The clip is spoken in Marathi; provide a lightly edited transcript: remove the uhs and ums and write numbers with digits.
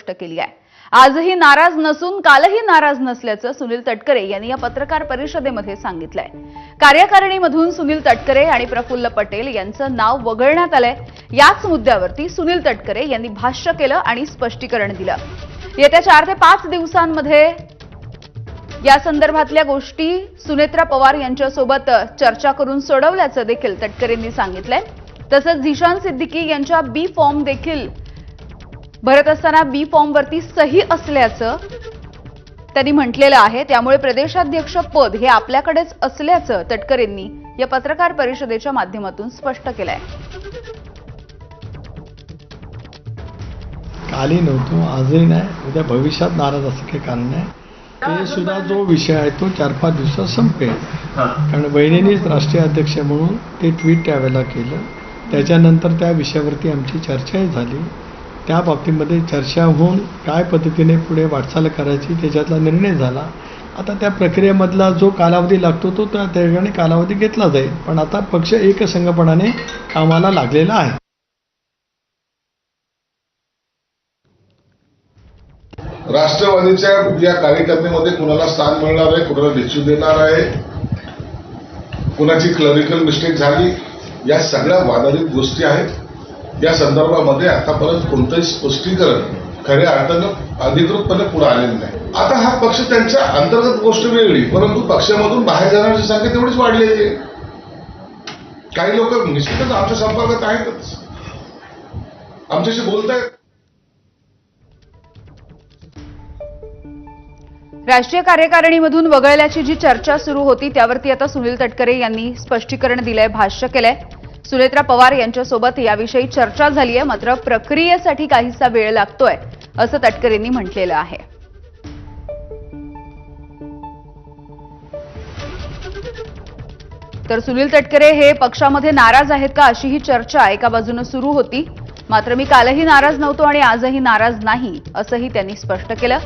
स्पष्ट केली आहे। आजही नाराज नसून कालही नाराज नसल्याचं सुनील तटकरे यांनी या पत्रकार परिषदेमध्ये सांगितलंय। कार्यकारिणीमधून सुनील तटकरे आणि प्रफुल्ल पटेल यांचं नाव वगळण्यात आलंय। याच मुद्द्यावरती सुनील तटकरे यांनी भाष्य केलं आणि स्पष्टीकरण दिलं। येत्या 4 ते 5 दिवसांमध्ये या संदर्भातल्या गोष्टी सुनेत्रा पवार यांच्यासोबत चर्चा करून सोडवल्याचं देखील तटकरेंनी सांगितलंय। तसंच झिशान सिद्दीकी यांच्या बी फॉर्म देखील भरत असताना बी फॉर्मवरती सही असल्याचं त्यांनी म्हटलेलं आहे। त्यामुळे प्रदेशाध्यक्ष पद हे आपल्याकडेच असल्याचं तटकरेंनी या पत्रकार परिषदेच्या माध्यमातून स्पष्ट केलंय। काली नव्हतो, आजही नाही, उद्या भविष्यात नाराज असं काही कारण नाही। ते सुद्धा जो विषय आहे तो 4-5 दिवसात संपेल, कारण बहिणींनीच राष्ट्रीय अध्यक्ष म्हणून ते ट्विट त्यावेळेला केलं। त्याच्यानंतर त्या विषयावरती आमची चर्चाही झाली। त्या बाबतीमध्ये चर्चा होऊन काय पद्धतीने पुढे वाटचाल करायची त्याच्यातला निर्णय झाला। आता त्या प्रक्रियेमधला जो कालावधी लागतो तो त्या ठिकाणी कालावधी घेतला जाईल, पण आता पक्ष एकसंघपणाने कामाला लागलेला आहे। राष्ट्रवादीच्या या कार्यकर्त्यामध्ये कुणाला स्थान मिळणार आहे, कुणाला निश्चित देणार आहे, कुणाची क्लरिकल मिस्टेक झाली, या सगळ्या वादातीत गोष्टी आहेत। या संदर्भामध्ये आतापर्यंत कोणतंही स्पष्टीकरण खऱ्या अर्थानं अधिकृतपणे पुढे आलेलं नाही। आता हा पक्ष त्यांच्या अंतर्गत गोष्ट वेगळी, परंतु पक्षामधून बाहेर जाण्याची संख्या तेवढीच वाढलेली आहे। काही लोक निश्चितच आमच्या संपर्कात आहेतच, आमच्याशी बोलतायत। राष्ट्रीय कार्यकारिणीमधून वगळल्याची जी चर्चा सुरू होती त्यावरती आता सुनील तटकरे यांनी स्पष्टीकरण दिलंय, भाष्य केलंय। सुनेत्रा पवार यांच्यासोबत याविषयी चर्चा झालीय, मात्र प्रक्रियेसाठी काहीसा वेळ लागतोय असं तटकरेंनी म्हटलेलं आहे। तर सुनील तटकरे हे पक्षामध्ये नाराज आहेत का अशी ही चर्चा एका बाजूने सुरू होती, मात्र मी कालही नाराज नव्हतो आणि आजही नाराज नाही असंही त्यांनी स्पष्ट केलं।